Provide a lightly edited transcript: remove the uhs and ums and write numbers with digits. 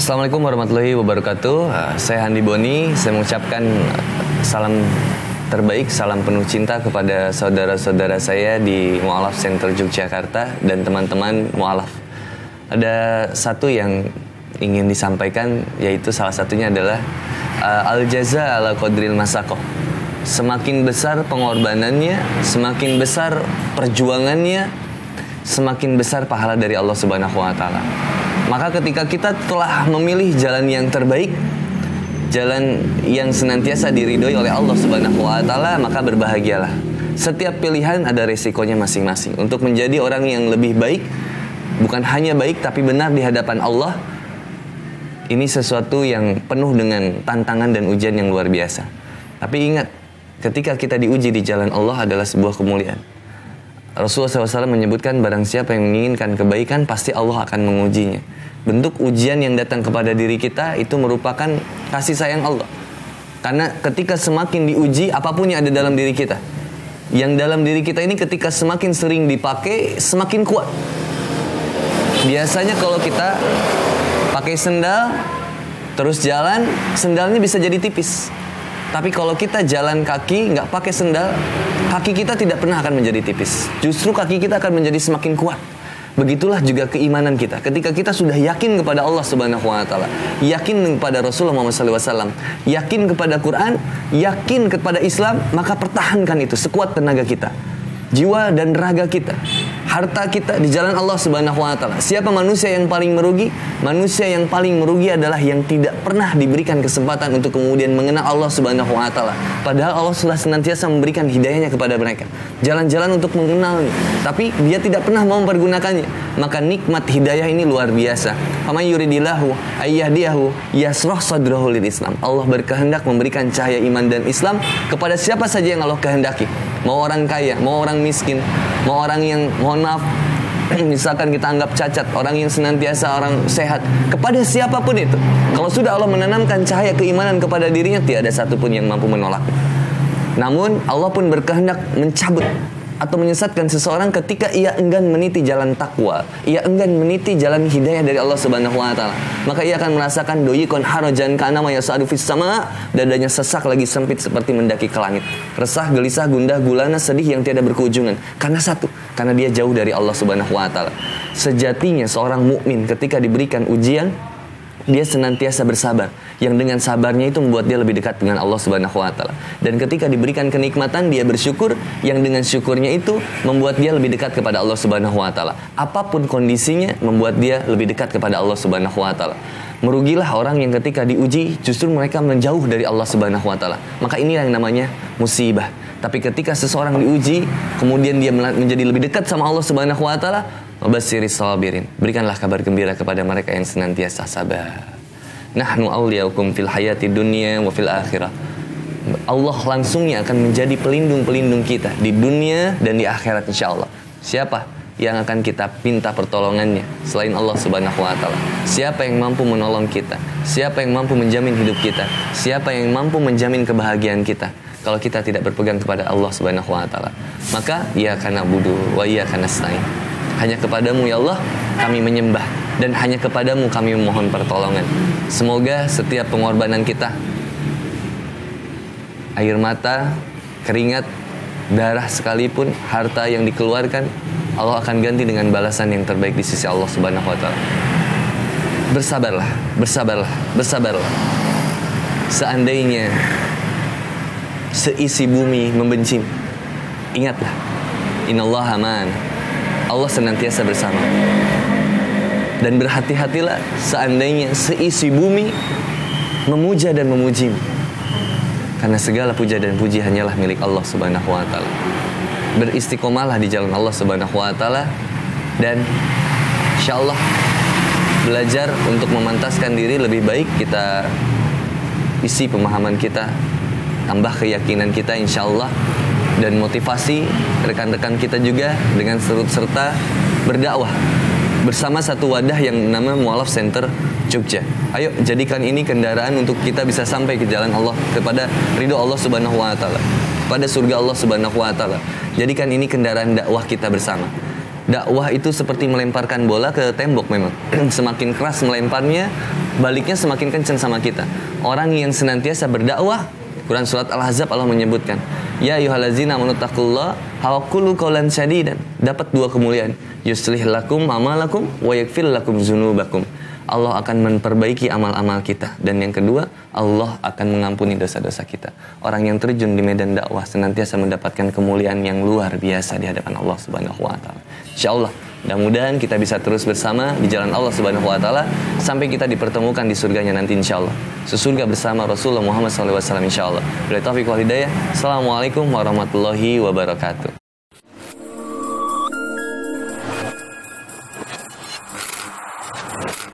Assalamualaikum warahmatullahi wabarakatuh. Saya Handi Boni. Saya mengucapkan salam terbaik, salam penuh cinta kepada saudara-saudara saya di Mu'alaf Center Yogyakarta dan teman-teman Mu'alaf. Ada satu yang ingin disampaikan, yaitu salah satunya adalah al-jaza ala qadril masaqah. Semakin besar pengorbanannya, semakin besar perjuangannya, semakin besar pahala dari Allah Subhanahu wa taala. Maka ketika kita telah memilih jalan yang terbaik, jalan yang senantiasa diridhoi oleh Allah Subhanahu wa taala, maka berbahagialah. Setiap pilihan ada resikonya masing-masing. Untuk menjadi orang yang lebih baik, bukan hanya baik tapi benar di hadapan Allah, ini sesuatu yang penuh dengan tantangan dan ujian yang luar biasa. Tapi ingat, ketika kita diuji di jalan Allah adalah sebuah kemuliaan. Rasulullah SAW menyebutkan barang siapa yang menginginkan kebaikan, pasti Allah akan mengujinya. Bentuk ujian yang datang kepada diri kita itu merupakan kasih sayang Allah. Karena ketika semakin diuji, apapun yang ada dalam diri kita, yang dalam diri kita ini ketika semakin sering dipakai, semakin kuat. Biasanya kalau kita pakai sendal, terus jalan, sendalnya bisa jadi tipis. Tapi kalau kita jalan kaki, nggak pakai sendal, kaki kita tidak pernah akan menjadi tipis. Justru kaki kita akan menjadi semakin kuat. Begitulah juga keimanan kita. Ketika kita sudah yakin kepada Allah Subhanahu wa taala, yakin kepada Rasulullah Muhammad SAW, yakin kepada Quran, yakin kepada Islam, maka pertahankan itu sekuat tenaga kita. Jiwa dan raga kita, harta kita di jalan Allah Subhanahu wa taala. Siapa manusia yang paling merugi? Manusia yang paling merugi adalah yang tidak pernah diberikan kesempatan untuk kemudian mengenal Allah Subhanahu wa taala. Padahal Allah sudah senantiasa memberikan hidayahnya kepada mereka. Jalan-jalan untuk mengenalnya, tapi dia tidak pernah mau mempergunakannya. Maka nikmat hidayah ini luar biasa. Faman yuridillahu ayyahdiyahu yasrah sadrahu lil Islam. Allah berkehendak memberikan cahaya iman dan Islam kepada siapa saja yang Allah kehendaki. Mau orang kaya, mau orang miskin, mau orang yang, mohon maaf, misalkan kita anggap cacat, orang yang senantiasa orang sehat, kepada siapapun itu. Kalau sudah Allah menanamkan cahaya keimanan kepada dirinya, tidak ada satupun yang mampu menolak. Namun Allah pun berkehendak mencabut atau menyesatkan seseorang ketika ia enggan meniti jalan takwa, ia enggan meniti jalan hidayah dari Allah Subhanahu wa taala. Maka ia akan merasakan doyikon harajan kana ma yasadu fis sama, dadanya sesak lagi sempit seperti mendaki ke langit. Resah, gelisah, gundah, gulana, sedih yang tiada berkeujungan. Karena satu, karena dia jauh dari Allah Subhanahu wa taala. Sejatinya seorang mukmin ketika diberikan ujian, dia senantiasa bersabar, yang dengan sabarnya itu membuat dia lebih dekat dengan Allah Subhanahu wa taala. Dan ketika diberikan kenikmatan, dia bersyukur, yang dengan syukurnya itu membuat dia lebih dekat kepada Allah Subhanahu wa taala. Apapun kondisinya membuat dia lebih dekat kepada Allah Subhanahu wa taala. Merugilah orang yang ketika diuji justru mereka menjauh dari Allah Subhanahu wa taala. Maka inilah yang namanya musibah. Tapi ketika seseorang diuji, kemudian dia menjadi lebih dekat sama Allah Subhanahu wa taala, wabasyiris sabirin, berikanlah kabar gembira kepada mereka yang senantiasa sabar. Nahnu awliyaukum fil hayati dunya wa fil akhirah. Allah langsungnya akan menjadi pelindung-pelindung kita di dunia dan di akhirat insyaallah. Siapa yang akan kita pinta pertolongannya selain Allah Subhanahu wa taala? Siapa yang mampu menolong kita? Siapa yang mampu menjamin hidup kita? Siapa yang mampu menjamin kebahagiaan kita kalau kita tidak berpegang kepada Allah Subhanahu wa taala? Maka iyyaka na'budu wa iyyaka nasta'in. Hanya kepadamu ya Allah kami menyembah, dan hanya kepadamu kami memohon pertolongan. Semoga setiap pengorbanan kita, air mata, keringat, darah sekalipun, harta yang dikeluarkan, Allah akan ganti dengan balasan yang terbaik di sisi Allah Subhanahu wa taala. Bersabarlah, bersabarlah, bersabarlah. Seandainya seisi bumi membenci, ingatlah, innallaha ma'ana. Allah senantiasa bersama. Dan berhati-hatilah seandainya seisi bumi memuja dan memujimu. Karena segala puja dan puji hanyalah milik Allah Subhanahu wa taala. Beristiqomahlah di jalan Allah Subhanahu wa taala, dan insyaallah belajar untuk memantaskan diri lebih baik. Kita isi pemahaman kita, tambah keyakinan kita insyaallah, dan motivasi rekan-rekan kita juga dengan serta berdakwah bersama satu wadah yang nama Mu'alaf Center Jogja. Ayo jadikan ini kendaraan untuk kita bisa sampai ke jalan Allah, kepada ridho Allah Subhanahu wa taala, pada surga Allah Subhanahu wa taala. Jadikan ini kendaraan dakwah kita bersama. Dakwah itu seperti melemparkan bola ke tembok memang. Semakin keras melemparnya, baliknya semakin kencang sama kita. Orang yang senantiasa berdakwah, Quran surat Al-Ahzab Allah menyebutkan, ya ayyuhallazina amanu taqullaha wa qulu qawlan sadidan. Dapat 2 kemuliaan. Yuslih lakum amalakum wa yaghfir lakum dzunubakum. Allah akan memperbaiki amal-amal kita, dan yang kedua, Allah akan mengampuni dosa-dosa kita. Orang yang terjun di medan dakwah senantiasa mendapatkan kemuliaan yang luar biasa di hadapan Allah Subhanahu wa taala. Insyaallah, mudah-mudahan kita bisa terus bersama di jalan Allah Subhanahu wa taala sampai kita dipertemukan di surganya nanti insyaallah. Sesurga bersama Rasulullah Muhammad SAW insyaallah. Bila taufiq wal hidayah. Assalamualaikum warahmatullahi wabarakatuh.